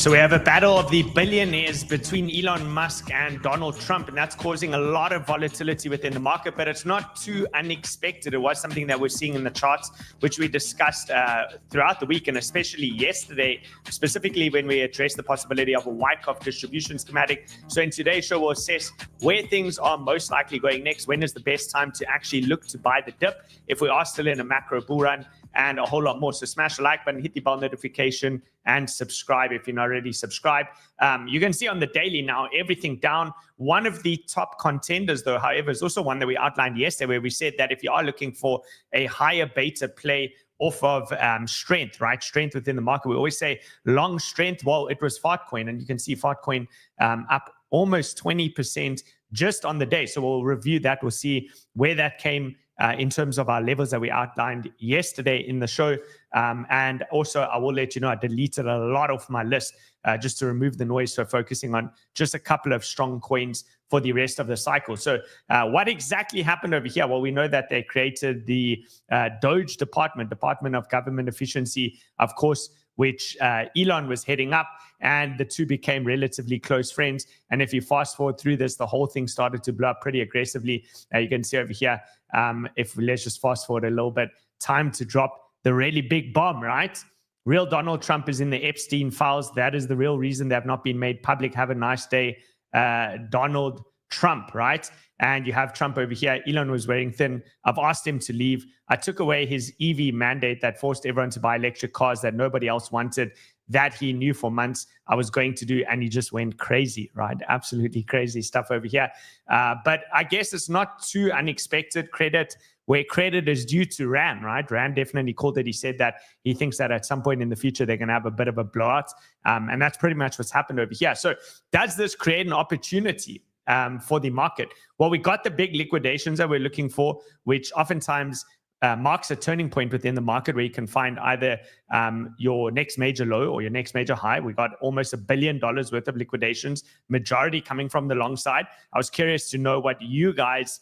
So we have a battle of the billionaires between Elon Musk and Donald Trump, and that's causing a lot of volatility within the market, but it's not too unexpected. It was something that we're seeing in the charts, which we discussed throughout the week, and especially yesterday, specifically when we addressed the possibility of a Wyckoff distribution schematic. So in today's show, we'll assess where things are most likely going next, when is the best time to actually look to buy the dip, if we are still in a macro bull run, and a whole lot more. So smash the like button, hit the bell notification, and subscribe if you're not already subscribed. You can see on the daily now, everything down. One of the top contenders, though, however, is also one that we outlined yesterday, where we said that if you are looking for a higher beta play off of strength, right? Strength within the market. We always say long strength. Well, it was FARTCOIN, and you can see FARTCOIN up almost 20% just on the day. So we'll review that. We'll see where that came in terms of our levels that we outlined yesterday in the show. And also, I will let you know, I deleted a lot off my list just to remove the noise. So focusing on just a couple of strong coins for the rest of the cycle. So what exactly happened over here? Well, we know that they created the Doge Department of Government Efficiency, of course, which Elon was heading up, and the two became relatively close friends. And if you fast forward through this, the whole thing started to blow up pretty aggressively. You can see over here, let's just fast forward a little bit, time to drop the really big bomb, right? Real Donald Trump is in the Epstein files. That is the real reason they have not been made public. Have a nice day, Donald Trump, right? And you have Trump over here. Elon was wearing thin. I've asked him to leave. I took away his EV mandate that forced everyone to buy electric cars that nobody else wanted, that he knew for months I was going to do, and he just went crazy, right? Absolutely crazy stuff over here. But I guess it's not too unexpected. Credit where credit is due to Rand, right? Rand definitely called it. He said that he thinks that at some point in the future, they're going to have a bit of a blowout. And that's pretty much what's happened over here. So does this create an opportunity for the market? Well, we got the big liquidations that we're looking for, which oftentimes marks a turning point within the market where you can find either your next major low or your next major high. We got almost $1 billion worth of liquidations, majority coming from the long side. I was curious to know what you guys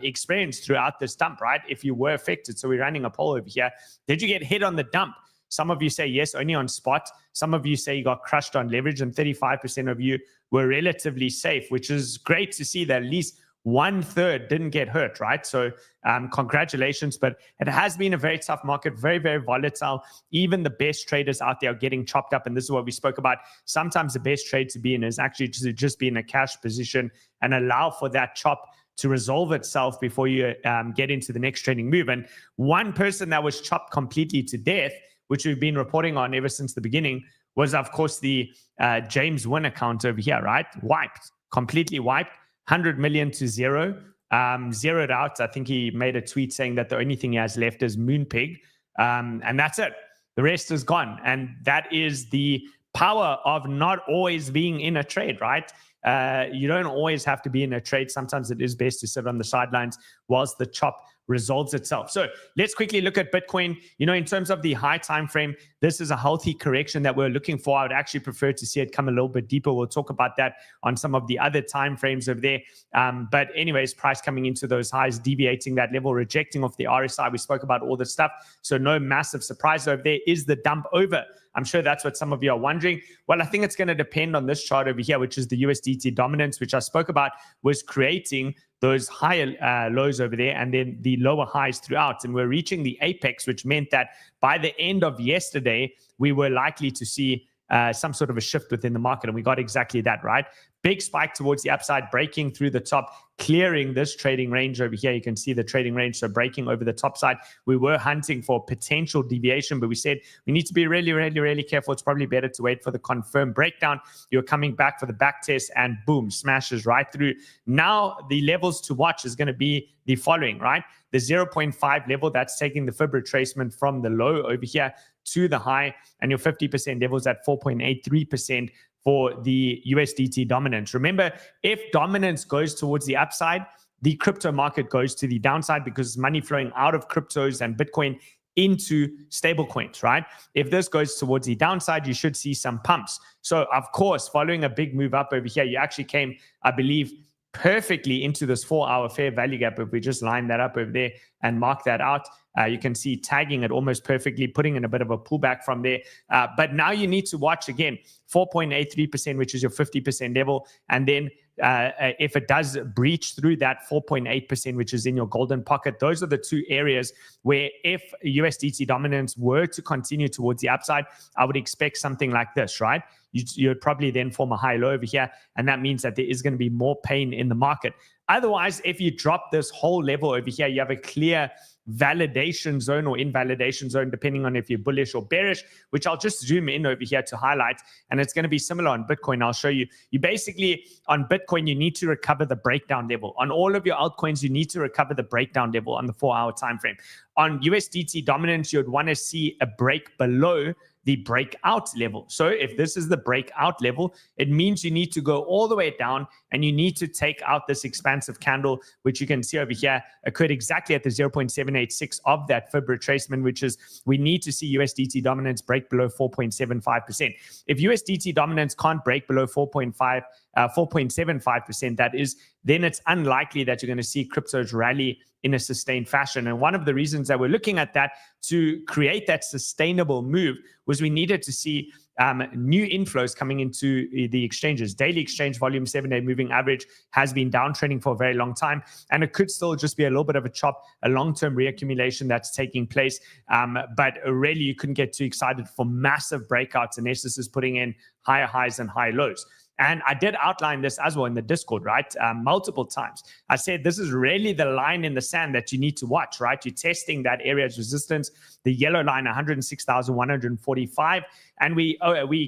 experienced throughout this dump, right? If you were affected. So we're running a poll over here. Did you get hit on the dump? Some of you say yes, only on spot. Some of you say you got crushed on leverage, and 35% of you were relatively safe, which is great to see that at least 1/3 didn't get hurt, right? So congratulations. But it has been a very tough market, very, very volatile. Even the best traders out there are getting chopped up. And this is what we spoke about. Sometimes the best trade to be in is actually to just be in a cash position and allow for that chop to resolve itself before you get into the next trading move. And one person that was chopped completely to death, which we've been reporting on ever since the beginning, was, of course, the James Wynn account over here, right? Wiped, completely wiped, 100 million to zero, zeroed out. I think he made a tweet saying that the only thing he has left is 𝗏𝗏𝗏𝗏, and that's it. The rest is gone. And that is the power of not always being in a trade, right? You don't always have to be in a trade. Sometimes it is best to sit on the sidelines whilst the chop resolves itself. So let's quickly look at Bitcoin. You know, in terms of the high time frame, this is a healthy correction that we're looking for. I would actually prefer to see it come a little bit deeper. We'll talk about that on some of the other time frames over there. But anyways, price coming into those highs, deviating that level, rejecting off the RSI. We spoke about all this stuff. So no massive surprise over there. Is the dump over? I'm sure that's what some of you are wondering. Well, I think it's going to depend on this chart over here, which is the USDT dominance, which I spoke about, was creating those higher lows over there and then the lower highs throughout. And we're reaching the apex, which meant that by the end of yesterday, we were likely to see some sort of a shift within the market. And we got exactly that, right? Big spike towards the upside, breaking through the top, clearing this trading range over here. You can see the trading range, so breaking over the top side. We were hunting for potential deviation, but we said we need to be really, really, really careful. It's probably better to wait for the confirmed breakdown. You're coming back for the back test, and boom, smashes right through. Now, the levels to watch is going to be the following, right? The 0.5 level, that's taking the fib retracement from the low over here to the high, and your 50% levels at 4.83% for the USDT dominance. Remember, if dominance goes towards the upside, the crypto market goes to the downside because it's money flowing out of cryptos and Bitcoin into stable coins, right? If this goes towards the downside, you should see some pumps. So, of course, following a big move up over here, you actually came, I believe, perfectly into this 4-hour fair value gap. If we just line that up over there and mark that out, You can see tagging it almost perfectly, putting in a bit of a pullback from there. But now you need to watch again 4.83%, which is your 50% level. And then if it does breach through that 4.8%, which is in your golden pocket, those are the two areas where if USDT dominance were to continue towards the upside, I would expect something like this, right? You'd probably then form a high low over here, and that means that there is going to be more pain in the market. Otherwise, if you drop this whole level over here, you have a clear validation zone or invalidation zone, depending on if you're bullish or bearish, which I'll just zoom in over here to highlight. And it's going to be similar on Bitcoin. I'll show you. You basically, on Bitcoin, you need to recover the breakdown level. On all of your altcoins, you need to recover the breakdown level on the 4-hour time frame. On USDT dominance, you'd want to see a break below the breakout level. So if this is the breakout level, it means you need to go all the way down and you need to take out this expansive candle, which you can see over here occurred exactly at the 0.786 of that fib retracement, which is we need to see USDT dominance break below 4.75%. If USDT dominance can't break below 4.75%, that is, then it's unlikely that you're going to see cryptos rally in a sustained fashion. And one of the reasons that we're looking at that to create that sustainable move was we needed to see new inflows coming into the exchanges. Daily exchange volume, 7-day moving average has been downtrending for a very long time, and it could still just be a little bit of a chop, a long-term reaccumulation that's taking place. But really, you couldn't get too excited for massive breakouts unless this is putting in higher highs and high lows. And I did outline this as well in the Discord, right? Multiple times. I said this is really the line in the sand that you need to watch, right? You're testing that area's resistance, the yellow line, 106,145. And we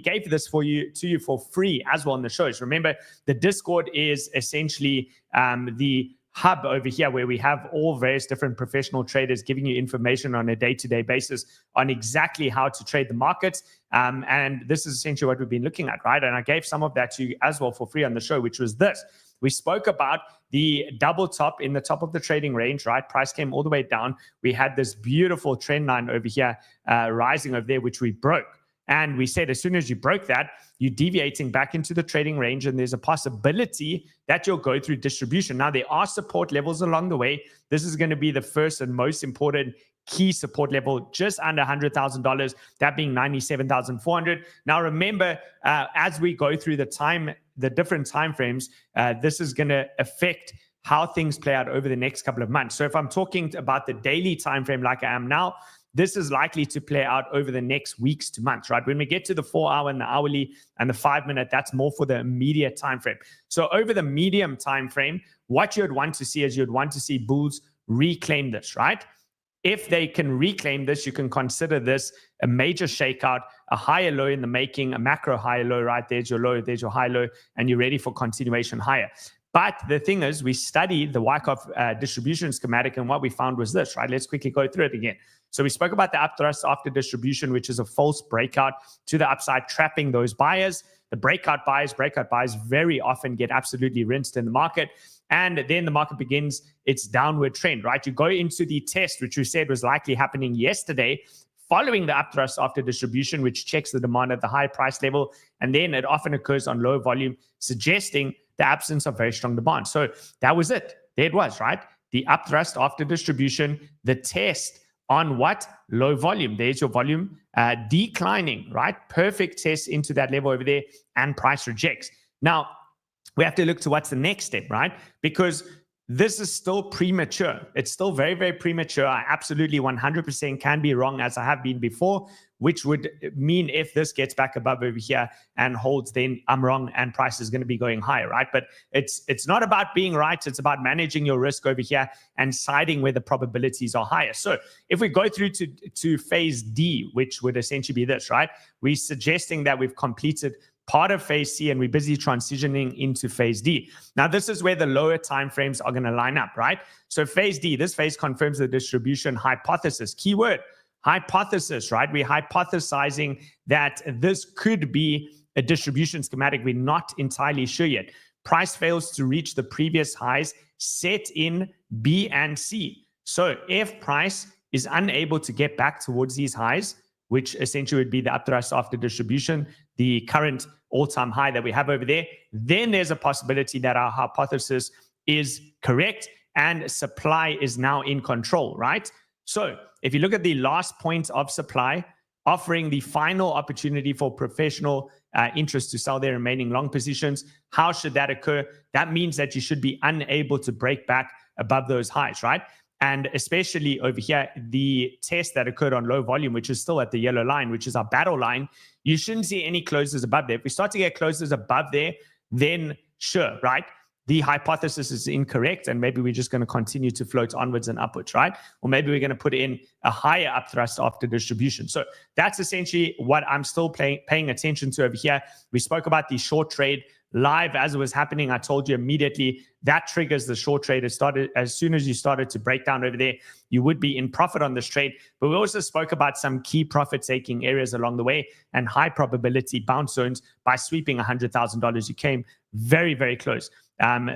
gave this to you for free as well in the shows. Remember, the Discord is essentially the hub over here where we have all various different professional traders giving you information on a day-to-day basis on exactly how to trade the markets. And this is essentially what we've been looking at, right? And I gave some of that to you as well for free on the show, which was this. We spoke about the double top in the top of the trading range, right? Price came all the way down. We had this beautiful trend line over here rising over there, which we broke. And we said, as soon as you broke that, you're deviating back into the trading range, and there's a possibility that you'll go through distribution. Now, there are support levels along the way. This is going to be the first and most important key support level, just under $100,000, that being 97,400. Now, remember, as we go through the different time frames, this is going to affect how things play out over the next couple of months. So if I'm talking about the daily time frame like I am now, this is likely to play out over the next weeks to months, right? When we get to the 4-hour and the hourly and the 5-minute, that's more for the immediate time frame. So over the medium time frame, what you'd want to see is you'd want to see bulls reclaim this, right? If they can reclaim this, you can consider this a major shakeout, a higher low in the making, a macro higher low, right? There's your low, there's your high low, and you're ready for continuation higher. But the thing is, we studied the Wyckoff distribution schematic, and what we found was this, right? Let's quickly go through it again. So we spoke about the upthrust after distribution, which is a false breakout to the upside, trapping those buyers. The breakout buyers very often get absolutely rinsed in the market. And then the market begins its downward trend, right? You go into the test, which we said was likely happening yesterday, following the upthrust after distribution, which checks the demand at the high price level. And then it often occurs on low volume, suggesting the absence of very strong demand. So that was it. There it was, right? The upthrust after distribution, the test on what? Low volume. There's your volume declining, right? Perfect test into that level over there, and price rejects. Now, we have to look to what's the next step, right? Because this is still premature. It's still very, very premature. I absolutely 100% can be wrong, as I have been before, which would mean if this gets back above over here and holds, then I'm wrong and price is going to be going higher, right? But it's not about being right. It's about managing your risk over here and siding where the probabilities are higher. So if we go through to phase D, which would essentially be this, right? We're suggesting that we've completed part of phase C and we're busy transitioning into phase D. Now, this is where the lower timeframes are going to line up, right? So phase D, this phase confirms the distribution hypothesis. Keyword, hypothesis, right? We're hypothesizing that this could be a distribution schematic. We're not entirely sure yet. Price fails to reach the previous highs set in B and C. So if price is unable to get back towards these highs, which essentially would be the upthrust after distribution, the current all-time high that we have over there, then there's a possibility that our hypothesis is correct and supply is now in control, right? So if you look at the last point of supply, offering the final opportunity for professional interest to sell their remaining long positions, how should that occur? That means that you should be unable to break back above those highs, right? And especially over here, the test that occurred on low volume, which is still at the yellow line, which is our battle line, you shouldn't see any closes above there. If we start to get closes above there, then sure, right? The hypothesis is incorrect, and maybe we're just going to continue to float onwards and upwards, right? Or maybe we're going to put in a higher upthrust after distribution. So that's essentially what I'm still paying attention to over here. We spoke about the short trade live as it was happening. I told you immediately that triggers the short trade. It started as soon as you started to break down over there, you would be in profit on this trade. But we also spoke about some key profit-taking areas along the way and high probability bounce zones. By sweeping $100,000, you came very, very close.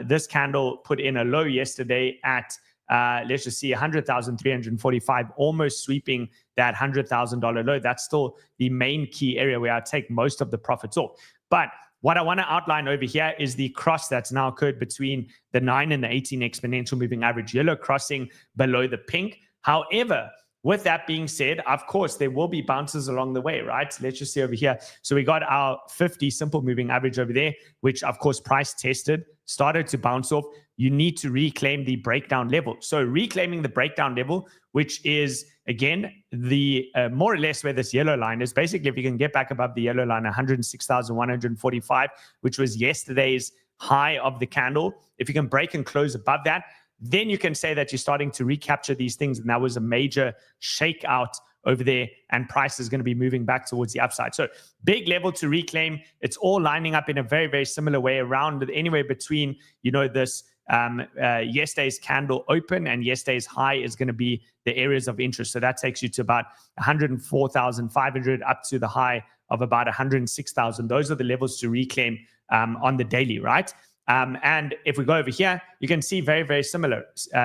This candle put in a low yesterday at, let's just see, 100,345, almost sweeping that $100,000 low. That's still the main key area where I take most of the profits off. But what I want to outline over here is the cross that's now occurred between the 9 and the 18 exponential moving average, yellow crossing below the pink. However, with that being said, of course, there will be bounces along the way, right? Let's just see over here. So we got our 50 simple moving average over there, which of course price tested, started to bounce off. You need to reclaim the breakdown level. So reclaiming the breakdown level, which is again, the more or less where this yellow line is, basically if you can get back above the yellow line, 106,145, which was yesterday's high of the candle. If you can break and close above that, then you can say that you're starting to recapture these things. And that was a major shakeout over there, and price is going to be moving back towards the upside. So big level to reclaim. It's all lining up in a very, very similar way around anywhere between, you know, this yesterday's candle open and yesterday's high is going to be the areas of interest. So that takes you to about 104,500 up to the high of about 106,000. Those are the levels to reclaim on the daily, right? And if we go over here, you can see very, very similar.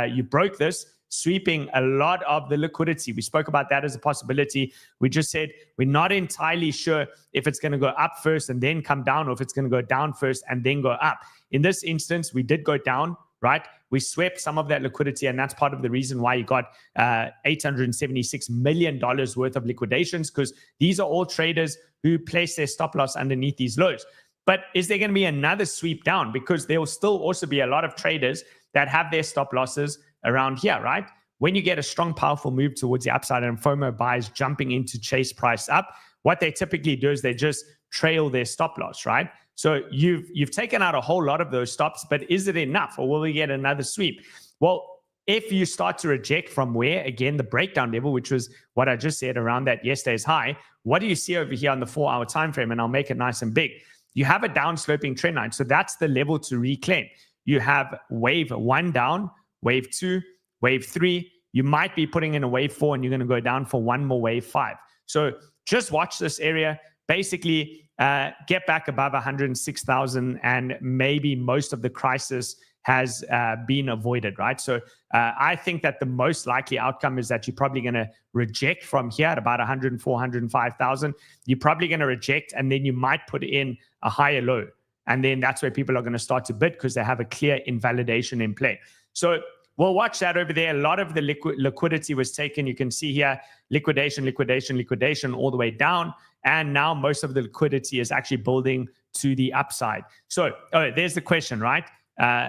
You broke this, sweeping a lot of the liquidity. We spoke about that as a possibility. We just said we're not entirely sure if it's going to go up first and then come down, or if it's going to go down first and then go up. In this instance, we did go down, right? We swept some of that liquidity, and that's part of the reason why you got $876 million worth of liquidations, because these are all traders who place their stop loss underneath these lows. But is there going to be another sweep down? Because there will still also be a lot of traders that have their stop losses around here, right? When you get a strong, powerful move towards the upside and FOMO buys jumping in to chase price up, what they typically do is they just trail their stop loss, right? So you've taken out a whole lot of those stops, but is it enough, or will we get another sweep? Well, if you start to reject from where, again, the breakdown level, which was what I just said around that yesterday's high, what do you see over here on the 4-hour time frame? And I'll make it nice and big. You have a down-sloping trend line. So that's the level to reclaim. You have wave 1 down, wave 2, wave 3. You might be putting in a wave 4, and you're going to go down for one more wave 5. So just watch this area. Basically, get back above 106,000, and maybe most of the crisis has been avoided, right? So I think that the most likely outcome is that you're probably going to reject from here at about 104, 105,000. You're probably going to reject, and then you might put in a higher low. And then that's where people are going to start to bid, because they have a clear invalidation in play. So we'll watch that over there. A lot of the liquidity was taken. You can see here, liquidation, liquidation, liquidation all the way down. And now most of the liquidity is actually building to the upside. So there's the question, right?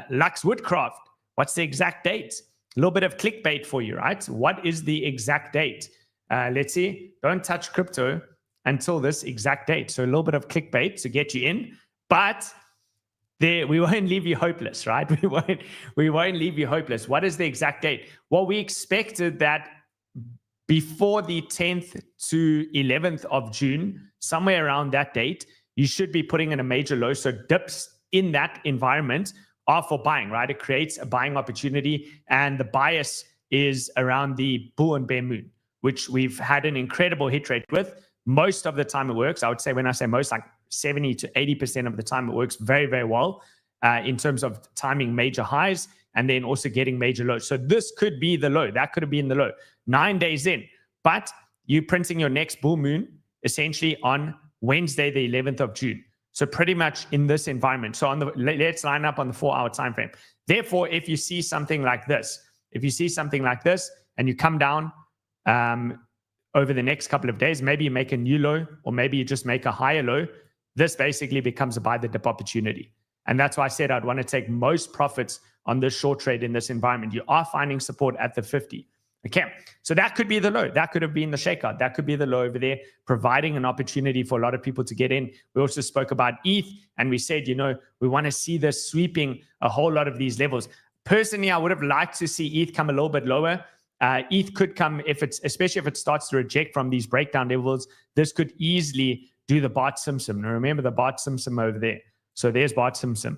Lux Woodcraft, what's the exact date? A little bit of clickbait for you, right? What is the exact date? Let's see. Don't touch crypto until this exact date. So a little bit of clickbait to get you in. But we won't leave you hopeless, right? We won't leave you hopeless. What is the exact date? Well, we expected that before the 10th to 11th of June, somewhere around that date, you should be putting in a major low. So dips in that environment are for buying, right? It creates a buying opportunity, and the bias is around the bull and bear moon, which we've had an incredible hit rate with. Most of the time it works. I would say, when I say most, like 70 to 80% of the time it works very, very well in terms of timing major highs and then also getting major lows. So this could be the low. That could have been the low 9 days in. But you're printing your next bull moon essentially on Wednesday, the 11th of June. So pretty much in this environment. So let's line up on the 4-hour time frame. Therefore, if you see something like this, and you come down over the next couple of days, maybe you make a new low, or maybe you just make a higher low, this basically becomes a buy the dip opportunity. And that's why I said I'd want to take most profits on this short trade in this environment. You are finding support at the 50. Okay, so that could be the low. That could have been the shakeout. That could be the low over there, providing an opportunity for a lot of people to get in. We also spoke about ETH, and we said, you know, we want to see this sweeping a whole lot of these levels. Personally, I would have liked to see ETH come a little bit lower. ETH could come, especially if it starts to reject from these breakdown levels, this could easily do the Bart-Simpson. Now remember the Bart-Simpson over there. So there's Bart-Simpson.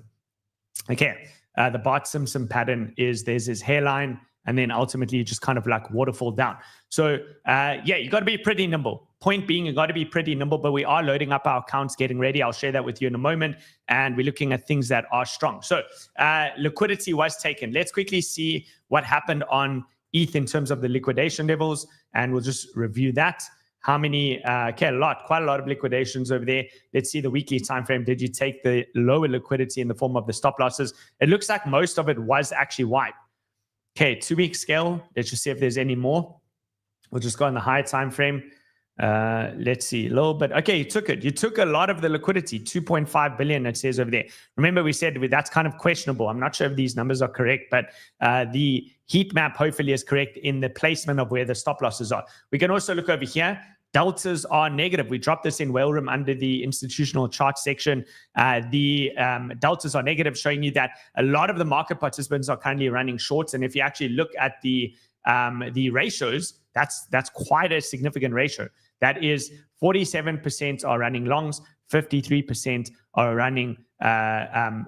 Okay, the Bart-Simpson pattern is there's his hairline, and then ultimately you just kind of like waterfall down. So yeah, you got to be pretty nimble. Point being, you got to be pretty nimble, but we are loading up our accounts, getting ready. I'll share that with you in a moment. And we're looking at things that are strong. So liquidity was taken. Let's quickly see what happened on ETH in terms of the liquidation levels, and we'll just review that. How many? Okay, quite a lot of liquidations over there. Let's see the weekly time frame. Did you take the lower liquidity in the form of the stop losses? It looks like most of it was actually wiped. Okay, 2-week scale. Let's just see if there's any more. We'll just go on the higher time frame. Let's see a little bit. Okay, you took it. You took a lot of the liquidity, 2.5 billion. It says over there. Remember, we said that's kind of questionable. I'm not sure if these numbers are correct, but the heat map hopefully is correct in the placement of where the stop losses are. We can also look over here. Deltas are negative. We dropped this in whale room under the institutional chart section. The deltas are negative, showing you that a lot of the market participants are currently running shorts. And if you actually look at the ratios, that's quite a significant ratio. That is 47% are running longs, 53% are running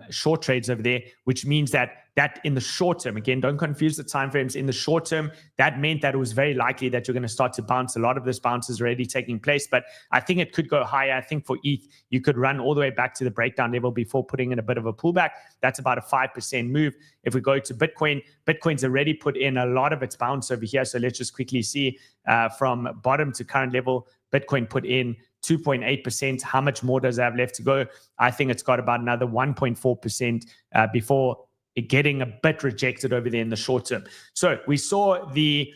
short trades over there, which means that in the short term, again, don't confuse the time frames. In the short term, that meant that it was very likely that you're going to start to bounce. A lot of this bounce is already taking place, but I think it could go higher. I think for ETH, you could run all the way back to the breakdown level before putting in a bit of a pullback. That's about a 5% move. If we go to Bitcoin, Bitcoin's already put in a lot of its bounce over here. So let's just quickly see from bottom to current level, Bitcoin put in 2.8%. How much more does it have left to go? I think it's got about another 1.4% before getting a bit rejected over there in the short term. So we saw the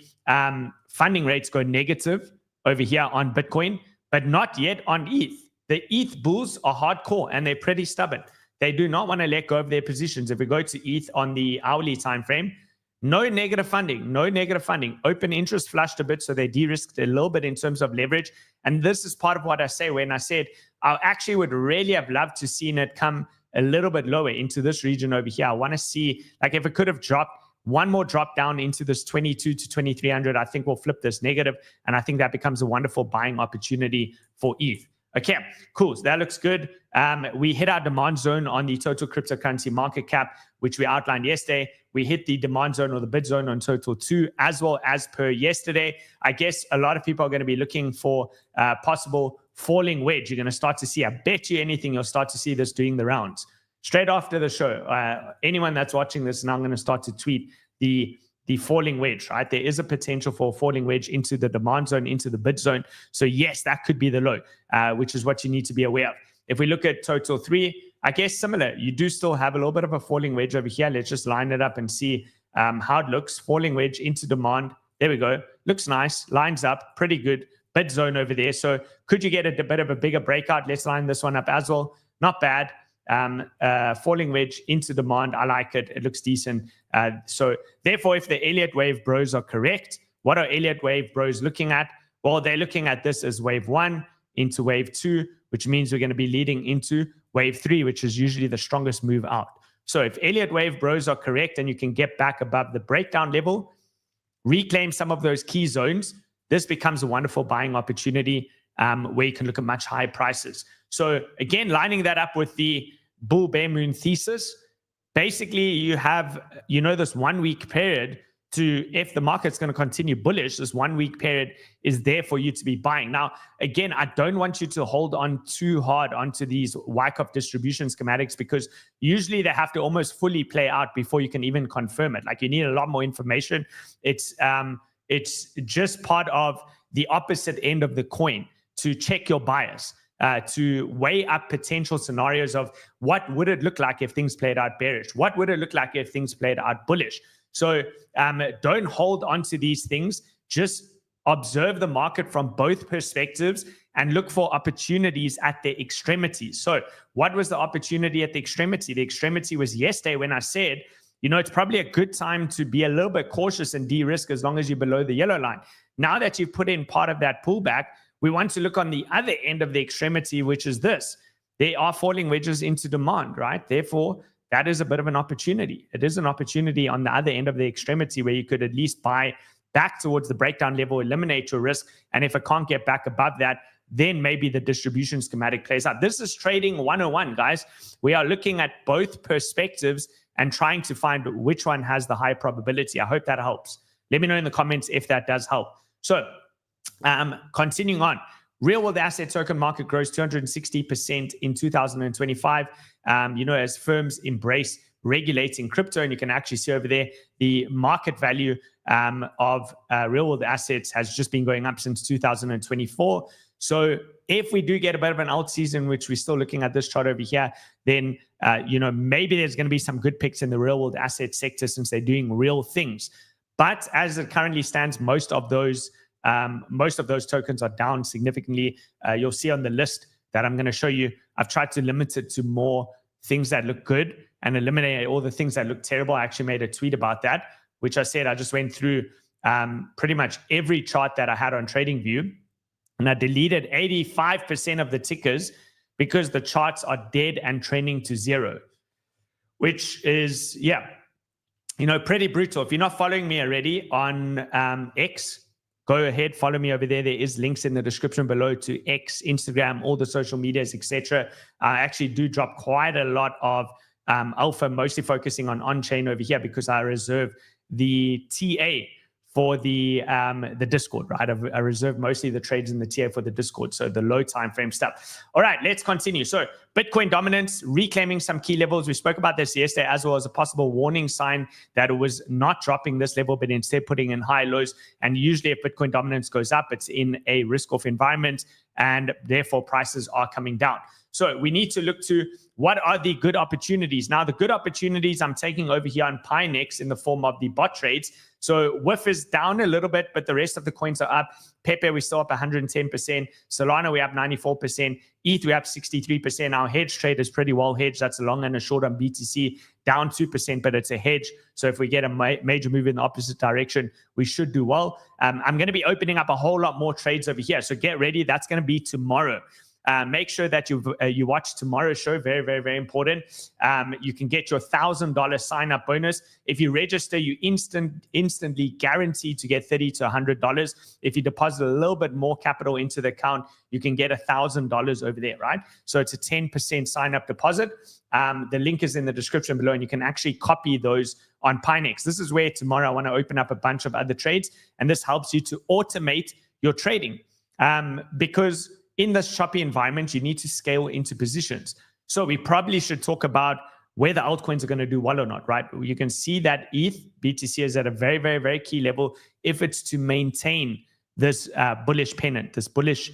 funding rates go negative over here on Bitcoin, but not yet on ETH. The ETH bulls are hardcore and they're pretty stubborn. They do not want to let go of their positions. If we go to ETH on the hourly time frame, no negative funding, no negative funding. Open interest flushed a bit, so they de-risked a little bit in terms of leverage. And this is part of what I say when I said I actually would really have loved to seen it come a little bit lower into this region over here. I want to see, like, if it could have dropped one more drop down into this 22 to 2300, I think we'll flip this negative, and I think that becomes a wonderful buying opportunity for ETH. Okay, cool. So that looks good. We hit our demand zone on the total cryptocurrency market cap, which we outlined yesterday. We hit the demand zone or the bid zone on total 2 as well as per yesterday. I guess a lot of people are going to be looking for possible falling wedge. You're going to start to see, I bet you anything, you'll start to see this doing the rounds. Straight after the show, anyone that's watching this, now I'm going to start to tweet the falling wedge, right? There is a potential for a falling wedge into the demand zone, into the bid zone. So yes, that could be the low, which is what you need to be aware of. If we look at total 3, I guess similar. You do still have a little bit of a falling wedge over here. Let's just line it up and see how it looks. Falling wedge into demand. There we go. Looks nice. Lines up. Pretty good. Bid zone over there. So could you get a bit of a bigger breakout? Let's line this one up as well. Not bad. Falling wedge into demand. I like it. It looks decent. So therefore, if the Elliott wave bros are correct, what are Elliott wave bros looking at? Well, they're looking at this as wave 1 into wave 2, which means we're going to be leading into wave 3, which is usually the strongest move out. So if Elliott wave bros are correct and you can get back above the breakdown level, reclaim some of those key zones, this becomes a wonderful buying opportunity where you can look at much higher prices. So again, lining that up with the bull bear moon thesis, basically you have, this 1 week period to, if the market's going to continue bullish, this 1 week period is there for you to be buying. Now, again, I don't want you to hold on too hard onto these Wyckoff distribution schematics, because usually they have to almost fully play out before you can even confirm it. Like, you need a lot more information. It's just part of the opposite end of the coin to check your bias, to weigh up potential scenarios of what would it look like if things played out bearish? What would it look like if things played out bullish? So don't hold on to these things. Just observe the market from both perspectives and look for opportunities at the extremities. So what was the opportunity at the extremity? The extremity was yesterday when I said, you know, it's probably a good time to be a little bit cautious and de-risk as long as you're below the yellow line. Now that you've put in part of that pullback, we want to look on the other end of the extremity, which is this. There are falling wedges into demand, right? Therefore, that is a bit of an opportunity. It is an opportunity on the other end of the extremity where you could at least buy back towards the breakdown level, eliminate your risk. And if it can't get back above that, then maybe the distribution schematic plays out. This is trading 101, guys. We are looking at both perspectives and trying to find which one has the high probability. I hope that helps. Let me know in the comments if that does help. So continuing on, real world asset token market grows 260% in 2025. You know, as firms embrace regulating crypto, and you can actually see over there, the market value of real world assets has just been going up since 2024. So if we do get a bit of an alt season, which we're still looking at this chart over here, then, you know, maybe there's going to be some good picks in the real world asset sector since they're doing real things. But as it currently stands, most of those tokens are down significantly. You'll see on the list that I'm going to show you, I've tried to limit it to more things that look good and eliminate all the things that look terrible. I actually made a tweet about that, which I said I just went through pretty much every chart that I had on TradingView. And I deleted 85% of the tickers because the charts are dead and trending to zero, which is, yeah, you know, pretty brutal. If you're not following me already on X, go ahead, follow me over there. There is links in the description below to X, Instagram, all the social medias, etc. I actually do drop quite a lot of alpha, mostly focusing on-chain over here because I reserve the TA for the Discord, right? I reserve mostly the trades in the TA for the Discord, so the low time frame stuff. All right, let's continue. So Bitcoin dominance, reclaiming some key levels. We spoke about this yesterday, as well as a possible warning sign that it was not dropping this level, but instead putting in high lows. And usually if Bitcoin dominance goes up, it's in a risk-off environment, and therefore prices are coming down. So we need to look to what are the good opportunities. Now, the good opportunities I'm taking over here on Pinex in the form of the bot trades. So WIF is down a little bit, but the rest of the coins are up. Pepe, we're still up 110%. Solana, we're up 94%. ETH, we're up 63%. Our hedge trade is pretty well hedged. That's a long and a short on BTC, down 2%, but it's a hedge. So if we get a major move in the opposite direction, we should do well. I'm going to be opening up a whole lot more trades over here. So get ready. That's going to be tomorrow. Make sure that you watch tomorrow's show. Very, very, very important. You can get your $1,000 sign-up bonus. If you register, you instantly guaranteed to get $30 to $100. If you deposit a little bit more capital into the account, you can get $1,000 over there, right? So it's a 10% sign-up deposit. The link is in the description below, and you can actually copy those on Pinex. This is where tomorrow I want to open up a bunch of other trades, and this helps you to automate your trading because in this choppy environment, you need to scale into positions. So we probably should talk about whether altcoins are going to do well or not, right? You can see that ETH, BTC is at a very, very, very key level. If it's to maintain this bullish pennant, this bullish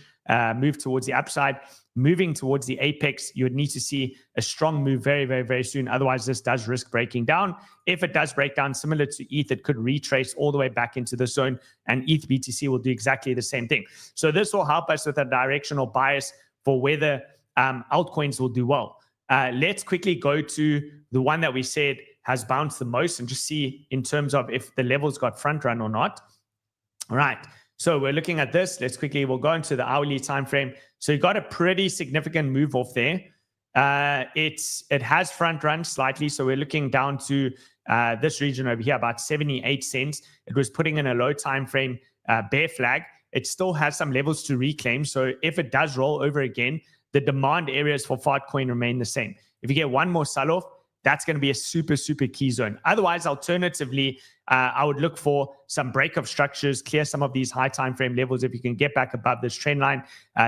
move towards the upside, moving towards the apex, you would need to see a strong move very, very, very soon. Otherwise, this does risk breaking down. If it does break down, similar to ETH, it could retrace all the way back into the zone, and ETH BTC will do exactly the same thing. So this will help us with a directional bias for whether altcoins will do well. Let's quickly go to the one that we said has bounced the most and just see in terms of if the levels got front run or not. All right. So we're looking at this. We'll go into the hourly time frame. So you got a pretty significant move off there. It has front run slightly. So we're looking down to this region over here, about 78 cents. It was putting in a low time frame bear flag. It still has some levels to reclaim. So if it does roll over again, the demand areas for FARTCOIN remain the same. If you get one more sell-off, that's going to be a super, super key zone. Otherwise, alternatively, I would look for some breakup structures, clear some of these high time frame levels. If you can get back above this trend line,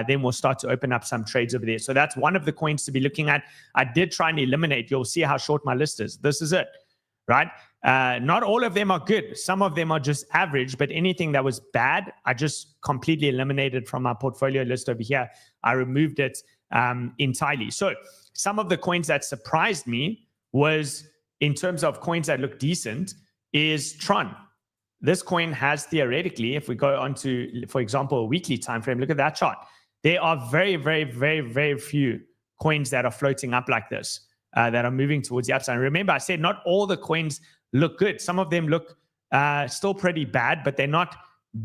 then we'll start to open up some trades over there. So that's one of the coins to be looking at. I did try and eliminate. You'll see how short my list is. This is it, right? Not all of them are good. Some of them are just average, but anything that was bad, I just completely eliminated from my portfolio list over here. I removed it entirely. So some of the coins that surprised me was, in terms of coins that look decent, is Tron. this coin has theoretically, if we go on to, for example, a weekly time frame, look at that chart. There are very, very, very, very few coins that are floating up like this, that are moving towards the upside. Remember, I said not all the coins look good. Some of them look still pretty bad, but they're not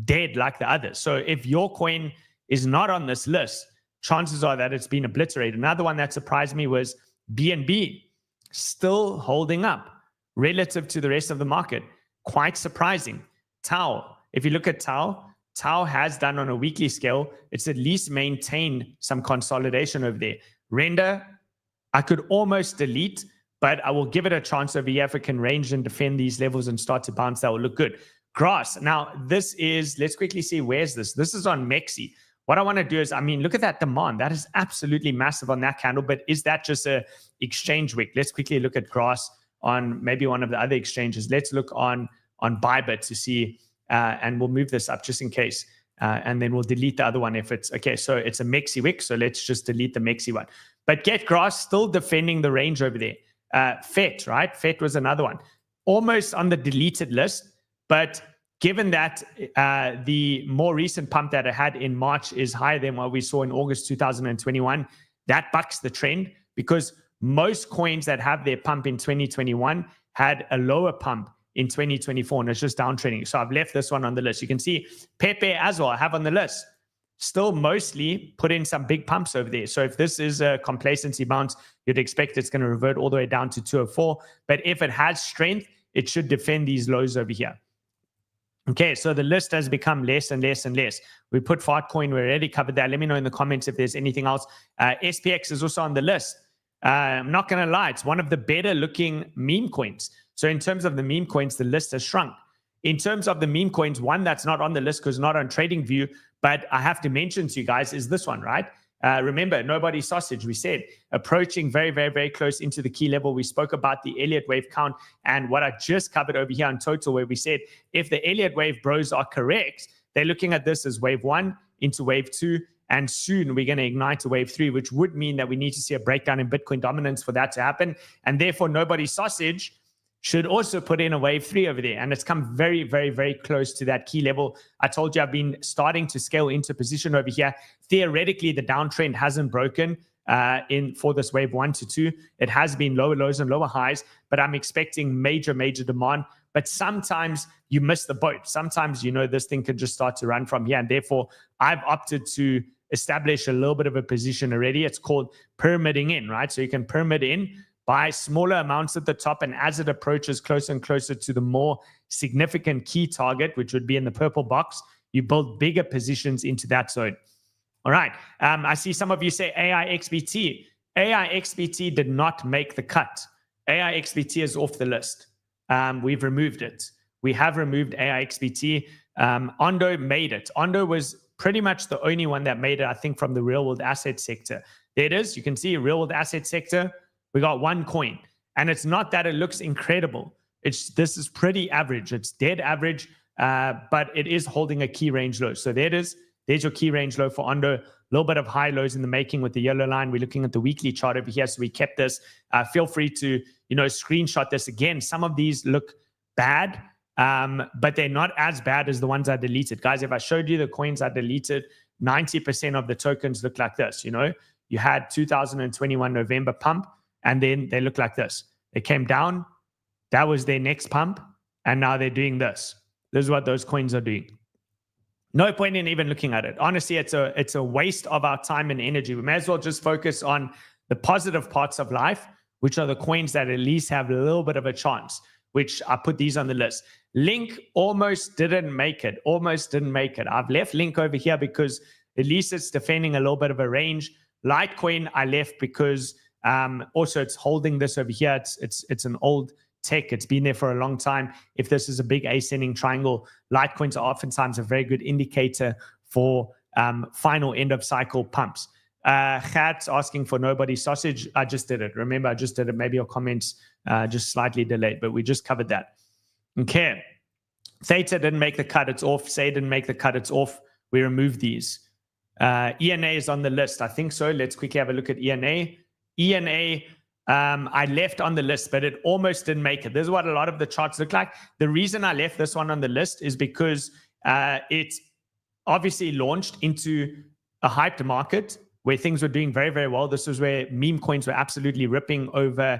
dead like the others. So if your coin is not on this list, chances are that it's been obliterated. Another one that surprised me was BNB, still holding up relative to the rest of the market. Quite surprising. 𝗏, if you look at 𝗏 has done on a weekly scale, it's at least maintained some consolidation over there. Render, I could almost delete, but I will give it a chance over here. If it can range and defend these levels and start to bounce, that will look good. Grass. Now, this is, let's quickly see, where's this? This is on 𝗥𝗍. What I want to do is, I mean, look at that demand. That is absolutely massive on that candle, but is that just a exchange wick? Let's quickly look at Grass on maybe one of the other exchanges. Let's look on Bybit to see, and we'll move this up just in case. And then we'll delete the other one if it's, okay, so it's a 𝗥𝗍 wick, so let's just delete the 𝗥𝗍 one. But get Grass still defending the range over there. FET, right? FET was another one. Almost on the deleted list, but given that the more recent pump that it had in March is higher than what we saw in August 2021, that bucks the trend, because most coins that have their pump in 2021 had a lower pump in 2024, and it's just downtrending. So I've left this one on the list. You can see 𝗵𝗵𝗄 as well, I have on the list. Still mostly put in some big pumps over there. So if this is a complacency bounce, you'd expect it's going to revert all the way down to 204. But if it has strength, it should defend these lows over here. Okay, so the list has become less and less and less. We put FARTCOIN, we already covered that. Let me know in the comments if there's anything else. SPX is also on the list. I'm not going to lie, it's one of the better looking meme coins. So in terms of the meme coins, the list has shrunk. In terms of the meme coins, one that's not on the list because not on TradingView, but I have to mention to you guys is this one, right? Remember, 𝗧𝗏𝗧𝗏, we said approaching very, very, very close into the key level. We spoke about the Elliott wave count and what I just covered over here on total, where we said if the Elliott wave bros are correct, they're looking at this as wave 1 into wave 2, and soon we're going to ignite to wave 3, which would mean that we need to see a breakdown in Bitcoin dominance for that to happen. And therefore, 𝗧𝗏𝗧𝗏 should also put in a wave 3 over there. And it's come very, very, very close to that key level. I told you I've been starting to scale into position over here. Theoretically, the downtrend hasn't broken for this wave 1 to 2. It has been lower lows and lower highs, but I'm expecting major, major demand. But sometimes you miss the boat. Sometimes, you know, this thing can just start to run from here. And therefore, I've opted to establish a little bit of a position already. It's called pyramiding in, right? So you can pyramid in, buy smaller amounts at the top, and as it approaches closer and closer to the more significant key target, which would be in the purple box, you build bigger positions into that zone. All right. I see some of you say AIXBT. AIXBT did not make the cut. AIXBT is off the list. We've removed it. We have removed AIXBT. Ondo made it. Ondo was pretty much the only one that made it, I think, from the real world asset sector. There it is. You can see real world asset sector. We got one coin, and it's not that it looks incredible. This is pretty average. It's dead average, but it is holding a key range low. So there it is. There's your key range low for Ondo. A little bit of high lows in the making with the yellow line. We're looking at the weekly chart over here, so we kept this. Feel free to, you know, screenshot this again. Some of these look bad, but they're not as bad as the ones I deleted. Guys, if I showed you the coins I deleted, 90% of the tokens look like this. You know, you had 2021 November pump, and then they look like this. They came down. That was their next pump. And now they're doing this. This is what those coins are doing. No point in even looking at it. Honestly, it's a waste of our time and energy. We may as well just focus on the positive parts of life, which are the coins that at least have a little bit of a chance, which I put these on the list. Link almost didn't make it. Almost didn't make it. I've left Link over here because at least it's defending a little bit of a range. Litecoin I left because also it's holding this over here. It's an old tech. It's been there for a long time. If this is a big ascending triangle, Litecoins are oftentimes a very good indicator for final end of cycle pumps. Chat's asking for 𝗧𝗏𝗧𝗏. I just did it. Remember, I just did it. Maybe your comments just slightly delayed, but we just covered that. Okay. Theta didn't make the cut. It's off. Say didn't make the cut. It's off. We removed these. ENA is on the list. I think so. Let's quickly have a look at ENA. ENA, I left on the list, but it almost didn't make it. This is what a lot of the charts look like. The reason I left this one on the list is because it obviously launched into a hyped market where things were doing very, very well. This was where meme coins were absolutely ripping over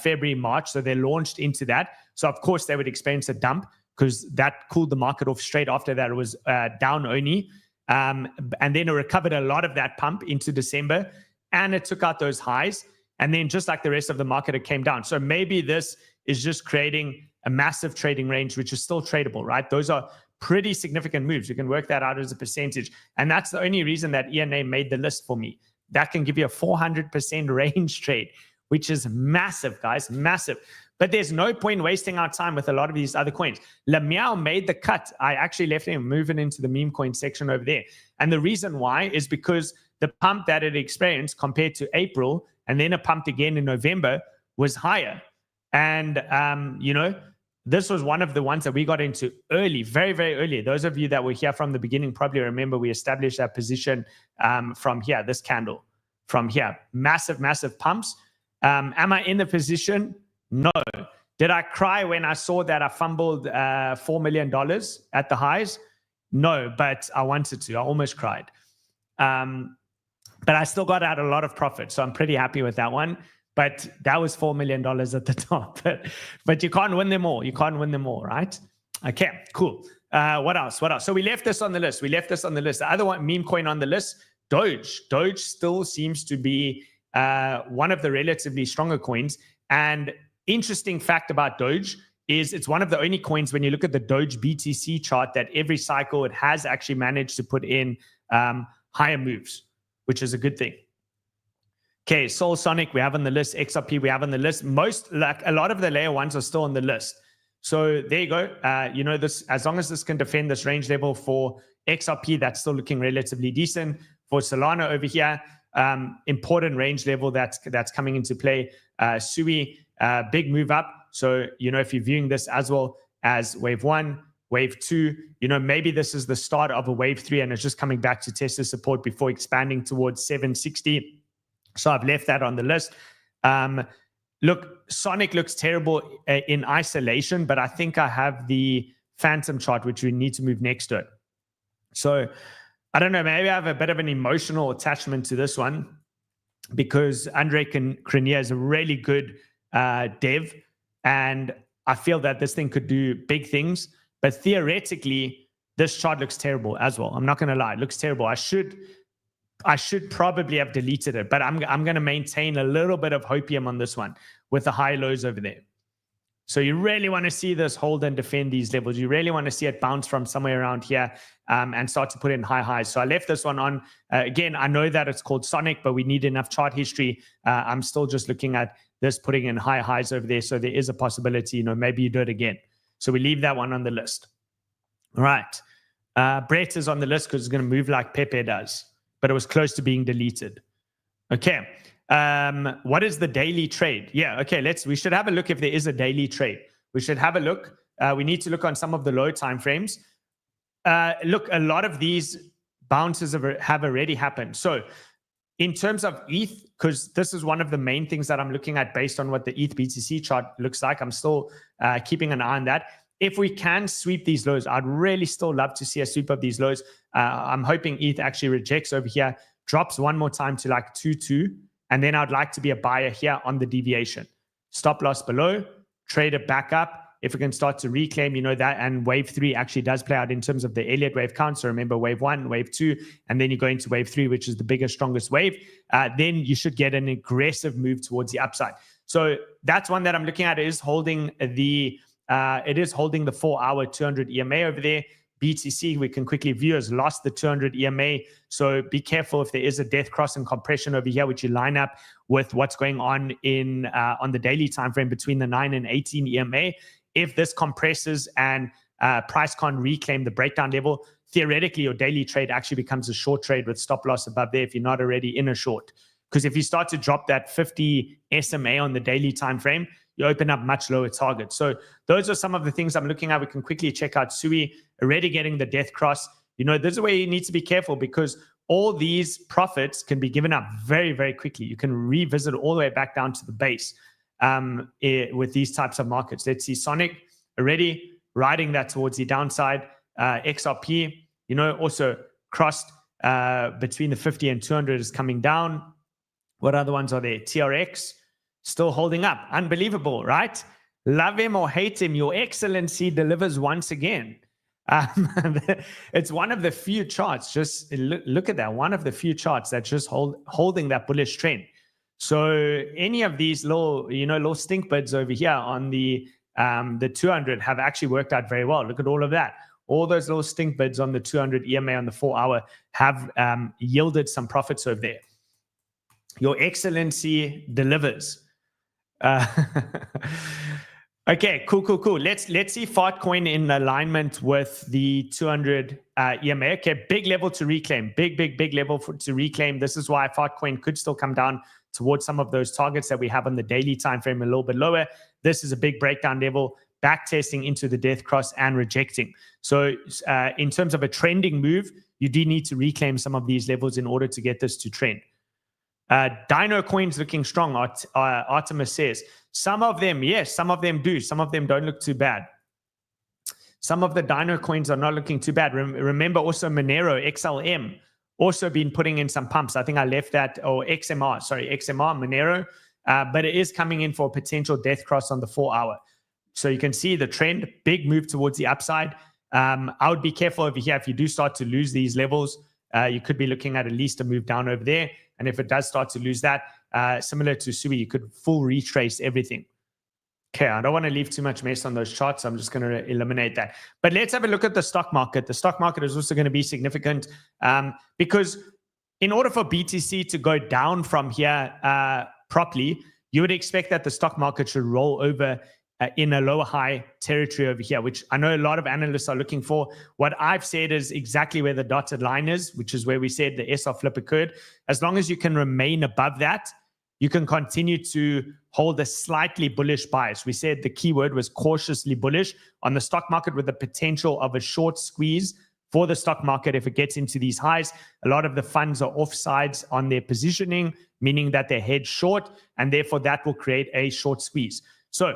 February, March. So they launched into that. So of course they would experience a dump because that cooled the market off straight after that. It was down only. And then it recovered a lot of that pump into December and it took out those highs. And then just like the rest of the market, it came down. So maybe this is just creating a massive trading range, which is still tradable, right? Those are pretty significant moves. You can work that out as a percentage. And that's the only reason that ENA made the list for me. That can give you a 400% range trade, which is massive, guys, massive. But there's no point wasting our time with a lot of these other coins. 𝗪𝗪𝗧 made the cut. I actually left him moving into the meme coin section over there. And the reason why is because the pump that it experienced compared to April, and then it pumped again in November, was higher. And, you know, this was one of the ones that we got into early, very, very early. Those of you that were here from the beginning probably remember we established that position from here, this candle, from here. Massive, massive pumps. Am I in the position? No. Did I cry when I saw that I fumbled $4 million at the highs? No, but I wanted to. I almost cried. But I still got out a lot of profit, so I'm pretty happy with that one. But that was $4 million at the top. But you can't win them all. You can't win them all, right? Okay, cool. What else? What else? So we left this on the list. We left this on the list. The other one, meme coin on the list, Doge. Doge still seems to be one of the relatively stronger coins. And interesting fact about Doge is it's one of the only coins when you look at the Doge BTC chart that every cycle it has actually managed to put in higher moves, which is a good thing. Okay, Soul Sonic we have on the list, XRP we have on the list. Most, like a lot of the layer ones are still on the list. So there you go. You know, this, as long as this can defend this range level for XRP, that's still looking relatively decent. For Solana over here, important range level that's coming into play. Sui, big move up. So, you know, if you're viewing this as well as wave 1, wave 2, you know, maybe this is the start of a wave 3 and it's just coming back to test the support before expanding towards 760. So I've left that on the list. Look, Sonic looks terrible in isolation, but I think I have the Phantom chart, which we need to move next to it. So I don't know, maybe I have a bit of an emotional attachment to this one because 𝗪𝗛𝗢𝗓 is a really good dev. And I feel that this thing could do big things. But theoretically, this chart looks terrible as well. I'm not going to lie. It looks terrible. I should probably have deleted it, but I'm going to maintain a little bit of hopium on this one with the high lows over there. So you really want to see this hold and defend these levels. You really want to see it bounce from somewhere around here and start to put in high highs. So I left this one on. Again, I know that it's called Sonic, but we need enough chart history. I'm still just looking at this putting in high highs over there. So there is a possibility, you know, maybe you do it again. So we leave that one on the list. All right. Brett is on the list because it's going to move like Pepe does, but it was close to being deleted. Okay. What is the daily trade? Yeah. Okay. We should have a look if there is a daily trade. We should have a look. We need to look on some of the low time frames. Look, a lot of these bounces have already happened. So in terms of ETH, because this is one of the main things that I'm looking at based on what the ETH BTC chart looks like, I'm still keeping an eye on that. If we can sweep these lows, I'd really still love to see a sweep of these lows. I'm hoping ETH actually rejects over here, drops one more time to like 2.2, and then I'd like to be a buyer here on the deviation. Stop loss below, trade it back up. If we can start to reclaim, you know, that, and wave 3 actually does play out in terms of the Elliott wave count. So remember wave 1, wave 2, and then you go into wave 3, which is the biggest, strongest wave. Then you should get an aggressive move towards the upside. So that's one that I'm looking at. It is holding the 4-hour 200 EMA over there. BTC, we can quickly view, has lost the 200 EMA. So be careful if there is a death cross and compression over here, which you line up with what's going on in on the daily time frame between the 9 and 18 EMA. If this compresses and price can't reclaim the breakdown level, theoretically your daily trade actually becomes a short trade with stop loss above there if you're not already in a short. Because if you start to drop that 50 SMA on the daily time frame, you open up much lower targets. So those are some of the things I'm looking at. We can quickly check out Sui already getting the death cross. You know, this is where you need to be careful because all these profits can be given up very, very quickly. You can revisit all the way back down to the base with these types of markets. Let's see Sonic already riding that towards the downside. XRP, also crossed between the 50 and 200 is coming down. What other ones are there? TRX still holding up. Unbelievable, right? Love him or hate him, your excellency delivers once again. It's one of the few charts, just look at that, one of the few charts that's just holding that bullish trend. So any of these little stink birds over here on the 200 have actually worked out very well. Look at all of that. All those little stink birds on the 200 EMA on the 4 hour have yielded some profits over there. Your excellency delivers. Okay, cool. Let's see FARTCOIN in alignment with the 200 EMA. Okay, big level to reclaim. Big level to reclaim. This is why FARTCOIN could still come down towards some of those targets that we have on the daily time frame a little bit lower. This is a big breakdown level, back testing into the death cross and rejecting. So in terms of a trending move, you do need to reclaim some of these levels in order to get this to trend. Dino coins looking strong, Artemis says. Some of them, yes, some of them do. Some of them don't look too bad. Some of the Dino coins are not looking too bad. Remember also Monero, XLM, also been putting in some pumps. I think I left that, or XMR, Monero. But it is coming in for a potential death cross on the 4 hour. So you can see the trend, big move towards the upside. I would be careful over here. If you do start to lose these levels, you could be looking at least a move down over there. And if it does start to lose that, similar to Sui, you could full retrace everything. Okay, I don't want to leave too much mess on those charts. So I'm just going to eliminate that. But let's have a look at the stock market. The stock market is also going to be significant because in order for BTC to go down from here properly, you would expect that the stock market should roll over in a lower high territory over here, which I know a lot of analysts are looking for. What I've said is exactly where the dotted line is, which is where we said the S of flip occurred. As long as you can remain above that, you can continue to hold a slightly bullish bias. We said the keyword was cautiously bullish on the stock market with the potential of a short squeeze for the stock market if it gets into these highs. A lot of the funds are offsides on their positioning, meaning that they're hedged short, and therefore that will create a short squeeze. So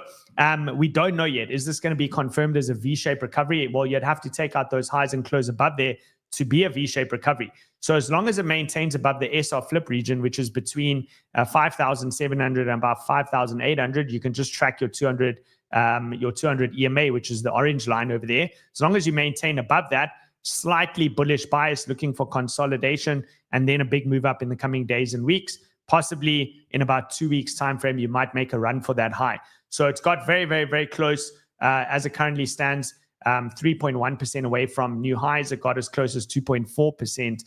we don't know yet. Is this going to be confirmed as a V-shaped recovery? Well, you'd have to take out those highs and close above there to be a V-shaped recovery. So as long as it maintains above the SR flip region, which is between 5,700 and about 5,800, you can just track your 200 EMA, which is the orange line over there. As long as you maintain above that, slightly bullish bias, looking for consolidation, and then a big move up in the coming days and weeks. Possibly in about 2 weeks time frame, you might make a run for that high. So it's got very, very, very close as it currently stands, 3.1% away from new highs. It got as close as 2.4%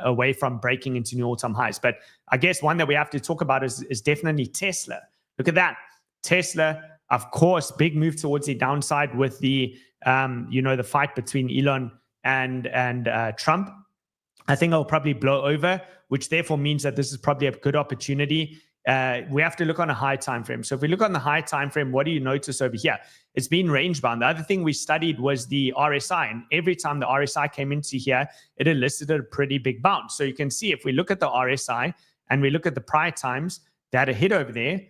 away from breaking into new all-time highs. But I guess one that we have to talk about is definitely Tesla. Look at that. Tesla, of course, big move towards the downside with the, the fight between Elon and Trump. I think it'll probably blow over, which therefore means that this is probably a good opportunity. We have to look on a high time frame. So if we look on the high time frame, what do you notice over here? It's been range bound. The other thing we studied was the RSI, and every time the RSI came into here, it elicited a pretty big bounce. So you can see if we look at the RSI and we look at the prior times that it hit over there,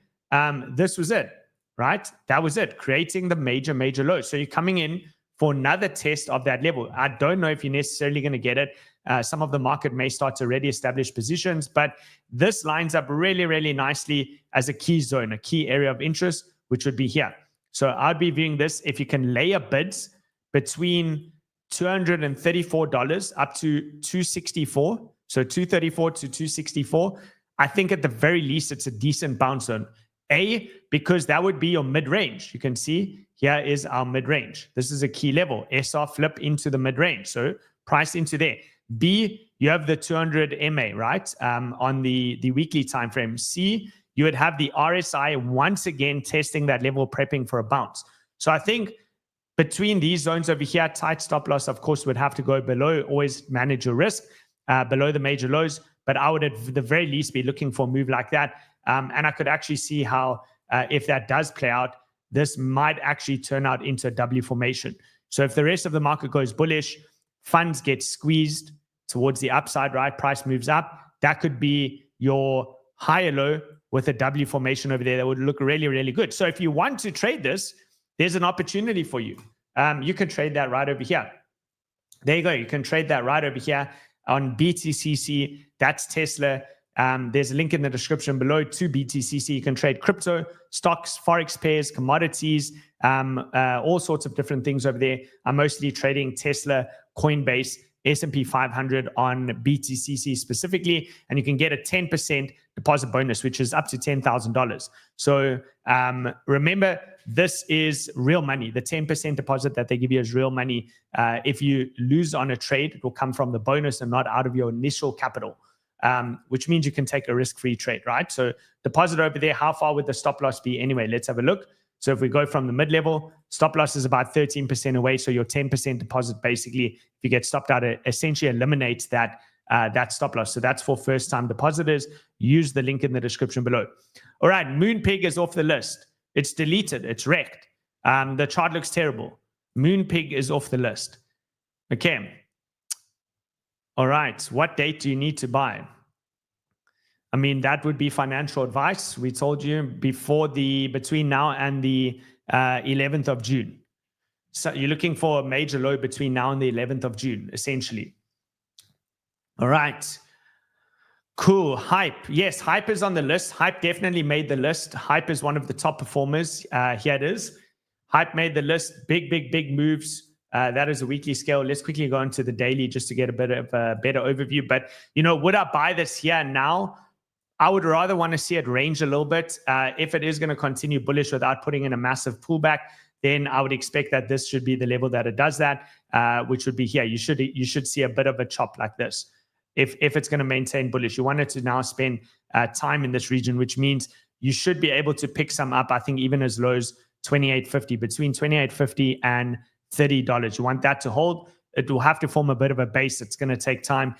this was it, right? That was it, creating the major low. So you're coming in for another test of that level. I don't know if you're necessarily going to get it. Some of the market may start to already establish positions, but this lines up really, really nicely as a key zone, a key area of interest, which would be here. So I'd be viewing this if you can layer bids between $234 up to $264. So $234 to $264. I think at the very least, it's a decent bounce zone. A, because that would be your mid-range. You can see here is our mid-range. This is a key level. SR flip into the mid-range. So price into there. B, you have the 200 MA, right? On the weekly time frame. C, you would have the RSI once again testing that level, prepping for a bounce. So I think between these zones over here, tight stop loss, of course, would have to go below. Always manage your risk below the major lows. But I would at the very least be looking for a move like that. And I could actually see how if that does play out, this might actually turn out into a W formation. So if the rest of the market goes bullish, funds get squeezed towards the upside, right? Price moves up. That could be your higher low with a W formation over there that would look really, really good. So if you want to trade this, there's an opportunity for you. You can trade that right over here. There you go. You can trade that right over here on BTCC. That's Tesla. There's a link in the description below to BTCC. You can trade crypto, stocks, forex pairs, commodities, all sorts of different things over there. I'm mostly trading Tesla, Coinbase, S&P 500 on BTCC specifically, and you can get a 10% deposit bonus, which is up to $10,000. So remember, this is real money. The 10% deposit that they give you is real money. If you lose on a trade, it will come from the bonus and not out of your initial capital, which means you can take a risk-free trade, right? So deposit over there, how far would the stop loss be anyway? Let's have a look. So if we go from the mid-level, stop loss is about 13% away. So your 10% deposit, basically, if you get stopped out, it essentially eliminates that stop loss. So that's for first-time depositors. Use the link in the description below. All right, 𝗏𝗏𝗃 is off the list. It's deleted. It's wrecked. The chart looks terrible. 𝗏𝗏𝗃 is off the list. Okay. All right. What date do you need to buy? I mean, that would be financial advice. We told you between now and the 11th of June. So you're looking for a major low between now and the 11th of June, essentially. All right. Cool. Hype. Yes, Hype is on the list. Hype definitely made the list. Hype is one of the top performers. Here it is. Hype made the list. Big moves. That is a weekly scale. Let's quickly go into the daily just to get a bit of a better overview. But, would I buy this here now? I would rather want to see it range a little bit. If it is going to continue bullish without putting in a massive pullback, then I would expect that this should be the level that it does that, which would be here. You should see a bit of a chop like this. If it's going to maintain bullish, you want it to now spend time in this region, which means you should be able to pick some up, I think, even as low as $28.50, between $28.50 and $30. You want that to hold. It will have to form a bit of a base. It's going to take time.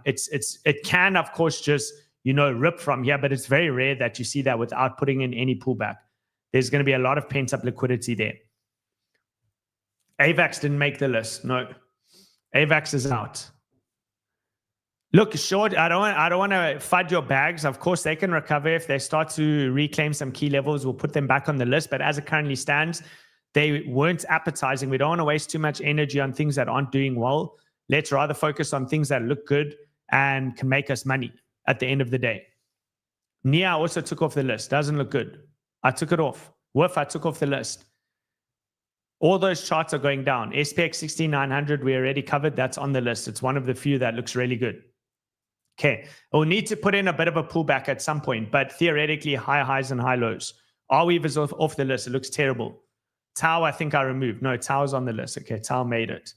It can, of course, just rip from here, but it's very rare that you see that without putting in any pullback. There's going to be a lot of pent-up liquidity there. AVAX didn't make the list. No, AVAX is out. Look, short, I don't want to fudge your bags. Of course, they can recover if they start to reclaim some key levels. We'll put them back on the list. But as it currently stands, they weren't appetizing. We don't want to waste too much energy on things that aren't doing well. Let's rather focus on things that look good and can make us money at the end of the day. NIA also took off the list. Doesn't look good. I took it off. WIF, I took off the list. All those charts are going down. SPX 16900, we already covered. That's on the list. It's one of the few that looks really good. Okay, we'll need to put in a bit of a pullback at some point, but theoretically, high highs and high lows. 𝗪𝗏𝗪 is off the list. It looks terrible. 𝗪, I think I removed. No, 𝗪's on the list. Okay, 𝗪 made it.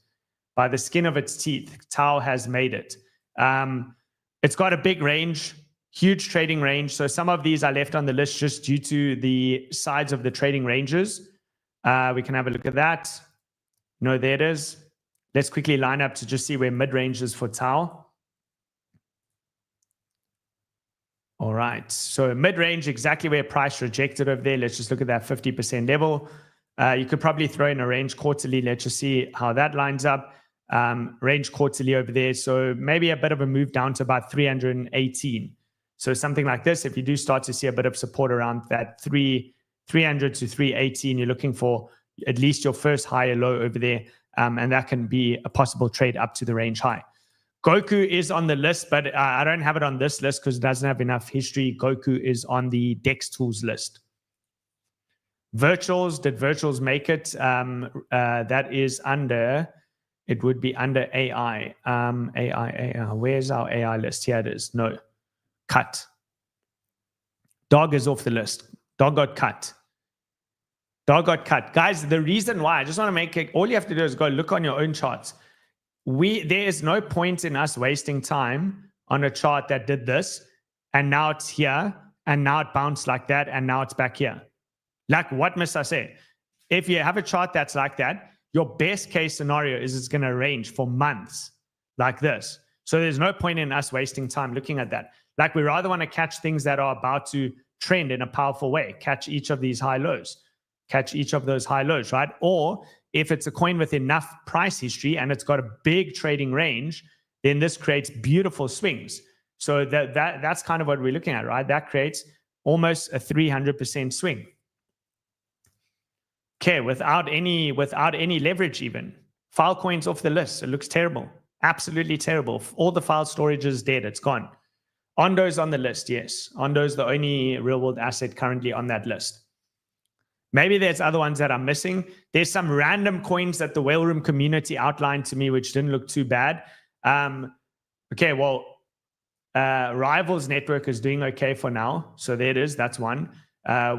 By the skin of its teeth, 𝗪 has made it. It's got a big range, huge trading range. So some of these I left on the list just due to the sides of the trading ranges. We can have a look at that. No, there it is. Let's quickly line up to just see where mid-range is for 𝗪. All right, so mid-range, exactly where price rejected over there. Let's just look at that 50% level. You could probably throw in a range quarterly. Let's just see how that lines up. Range quarterly over there. So maybe a bit of a move down to about 318. So something like this, if you do start to see a bit of support around that 300 to 318, you're looking for at least your first higher low over there. And that can be a possible trade up to the range high. Goku is on the list, but I don't have it on this list because it doesn't have enough history. Goku is on the DEX tools list. Virtuals, did Virtuals make it? That is under, it would be under AI. AI. Where's our AI list? Here it is. No. Cut. Dog is off the list. Dog got cut. Dog got cut. Guys, the reason why, I just want to make it, all you have to do is go look on your own charts. There is no point in us wasting time on a chart that did this, and now it's here, and now it bounced like that, and now it's back here. Like, what must I say? If you have a chart that's like that, your best case scenario is it's going to range for months like this. So there's no point in us wasting time looking at that. Like, we rather want to catch things that are about to trend in a powerful way, catch each of these high lows, catch each of those high lows, right? Or if it's a coin with enough price history and it's got a big trading range then this creates beautiful swings. So that's kind of what we're looking at, right? That creates almost a 300% swing. Okay, without any leverage even. FARTCOIN's off the list. It looks terrible. Absolutely terrible. All the file storage is dead. It's gone. Ondo's on the list, yes. Ondo's the only real-world asset currently on that list. Maybe there's other ones that I'm missing. There's some random coins that the Whale Room community outlined to me, which didn't look too bad. Okay, well, Rivals Network is doing okay for now. So there it is. That's one.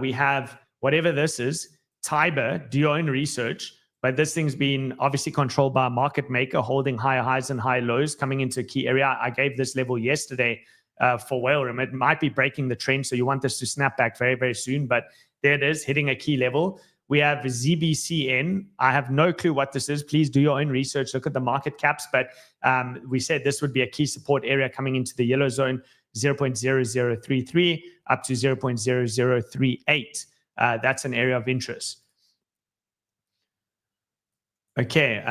We have whatever this is, 𝗙𝗵, do your own research. But this thing's been obviously controlled by a market maker, holding high highs and high lows, coming into a key area. I gave this level yesterday for Whale Room. It might be breaking the trend, so you want this to snap back very, very soon. But there it is, hitting a key level. We have ZBCN. I have no clue what this is. Please do your own research. Look at the market caps. But we said this would be a key support area coming into the yellow zone, 0.0033 up to 0.0038. That's an area of interest. Okay,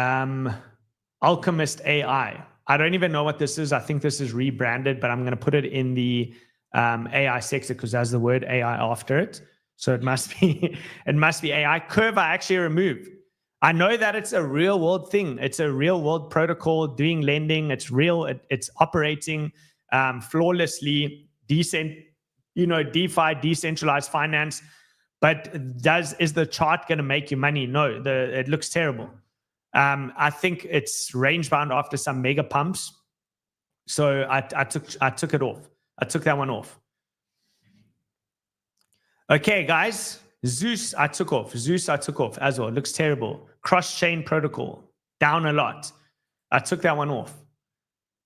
Alchemist AI. I don't even know what this is. I think this is rebranded, but I'm going to put it in the AI sector because there's the word AI after it. So it must be AI. Curve I actually removed. I know that it's a real world thing. It's a real world protocol doing lending. It's real. It's operating flawlessly. DeFi, decentralized finance. But is the chart going to make you money? No, it looks terrible. I think it's range bound after some mega pumps. So I took it off. I took that one off. Okay, guys. Zeus, I took off. Zeus, I took off as well. It looks terrible. Cross-chain protocol, down a lot. I took that one off.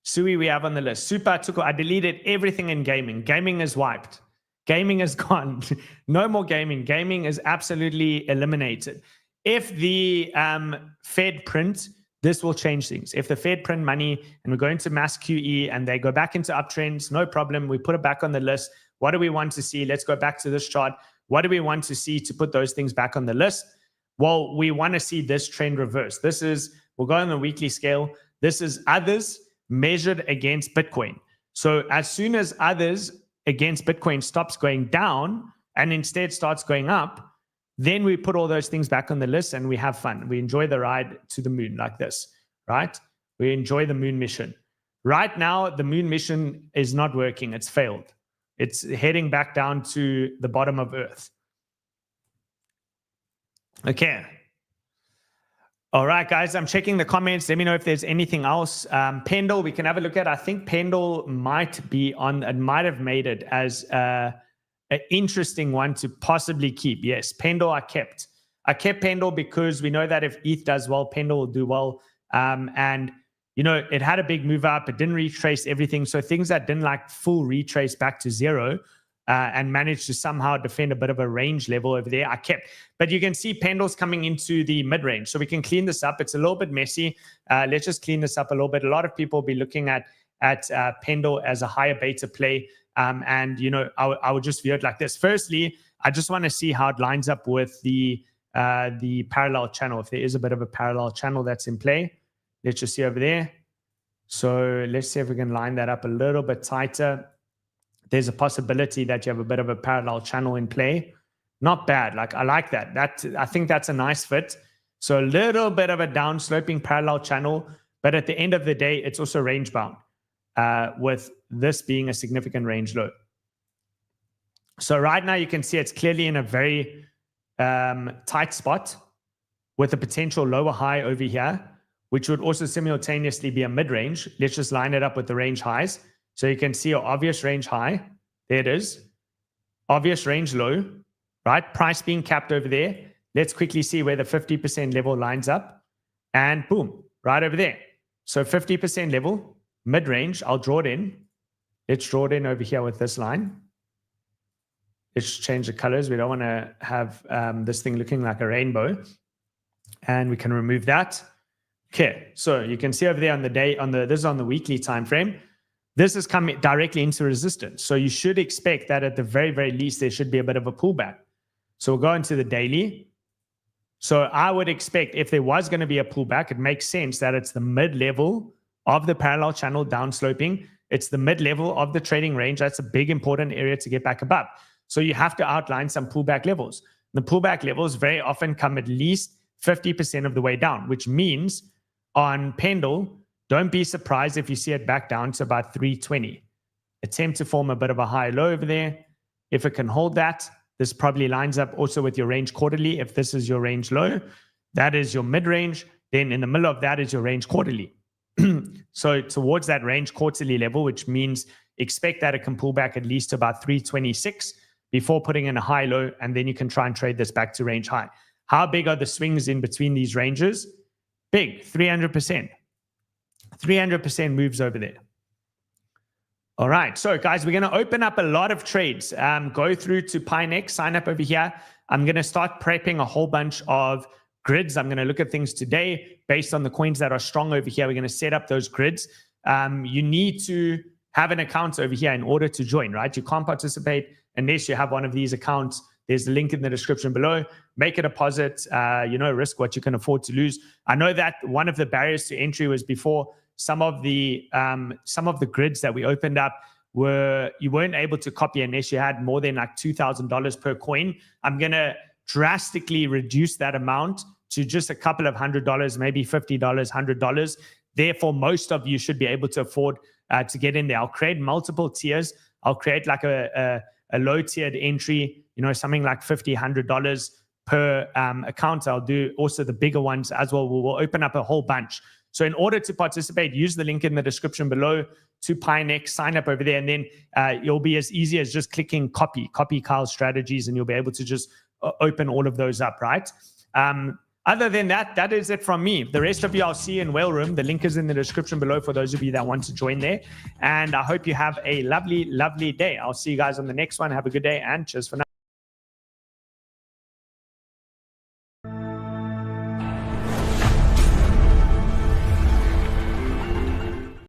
Sui, we have on the list. Super, I took off. I deleted everything in gaming. Gaming is wiped. Gaming is gone. No more gaming. Gaming is absolutely eliminated. If the Fed print, this will change things. If the Fed print money and we go into mass QE and they go back into uptrends, no problem. We put it back on the list. What do we want to see? Let's go back to this chart. What do we want to see to put those things back on the list? Well, we want to see this trend reverse. This is, we'll go on the weekly scale. This is others measured against Bitcoin. So as soon as others against Bitcoin stops going down and instead starts going up, then we put all those things back on the list and we have fun. We enjoy the ride to the moon like this, right? We enjoy the moon mission. Right now, the moon mission is not working. It's failed. It's heading back down to the bottom of Earth. Okay. All right, guys, I'm checking the comments. Let me know if there's anything else. Pendle, we can have a look at. I think Pendle might be on, it might have made it as an interesting one to possibly keep. Yes, Pendle I kept. I kept Pendle because we know that if ETH does well, Pendle will do well. And, you know, it had a big move up. It didn't retrace everything. So things that didn't like full retrace back to zero and managed to somehow defend a bit of a range level over there, I kept. But you can see Pendle's coming into the mid-range. So we can clean this up. It's a little bit messy. Let's just clean this up a little bit. A lot of people will be looking at Pendle as a higher beta play. And, you know, I would just view it like this. Firstly, I just want to see how it lines up with the parallel channel. If there is a bit of a parallel channel that's in play, let's just see over there. So let's see if we can line that up a little bit tighter. There's a possibility that you have a bit of a parallel channel in play. Not bad. Like, I like that. I think that's a nice fit. So a little bit of a down sloping parallel channel, but at the end of the day, it's also range bound, with this being a significant range low. So right now you can see it's clearly in a very tight spot with a potential lower high over here, which would also simultaneously be a mid-range. Let's just line it up with the range highs. So you can see an obvious range high. There it is. Obvious range low, right? Price being capped over there. Let's quickly see where the 50% level lines up. And boom, right over there. So 50% level, mid-range. I'll draw it in. Let's draw it in over here with this line. Let's change the colors. We don't want to have this thing looking like a rainbow. And we can remove that. Okay, so you can see over there on the day, this is on the weekly time frame. This is coming directly into resistance. So you should expect that at the very, very least, there should be a bit of a pullback. So we'll go into the daily. So I would expect if there was going to be a pullback, it makes sense that it's the mid-level of the parallel channel downsloping. It's the mid-level of the trading range. That's a big important area to get back above. So you have to outline some pullback levels. The pullback levels very often come at least 50% of the way down, which means on Pendle, don't be surprised if you see it back down to about 320. Attempt to form a bit of a high low over there. If it can hold that, this probably lines up also with your range quarterly. If this is your range low, that is your mid-range. Then in the middle of that is your range quarterly. So towards that range quarterly level, which means expect that it can pull back at least to about 326 before putting in a high low, and then you can try and trade this back to range high. How big are the swings in between these ranges? Big, 300%. 300% moves over there. All right, so guys, we're going to open up a lot of trades. Go through to Pinex, sign up over here. I'm going to start prepping a whole bunch of grids. I'm going to look at things today based on the coins that are strong over here. We're going to set up those grids. You need to have an account over here in order to join, right? You can't participate unless you have one of these accounts. There's the link in the description below. Make a deposit, risk what you can afford to lose. I know that one of the barriers to entry was before some of the grids that we opened up you weren't able to copy unless you had more than like $2,000 per coin. I'm going to drastically reduce that amount to just a couple of $100, maybe $50, $100. Therefore, most of you should be able to afford to get in there. I'll create multiple tiers. I'll create like a low tiered entry, something like $50, $100 per account. I'll do also the bigger ones as well. We'll open up a whole bunch. So in order to participate, use the link in the description below to Pinex, sign up over there, and then you'll be as easy as just clicking copy Kyle's strategies, and you'll be able to just open all of those up, right? Other than that, that is it from me. The rest of you I'll see you in Whale Room. The link is in the description below for those of you that want to join there. And I hope you have a lovely, lovely day. I'll see you guys on the next one. Have a good day and cheers for now.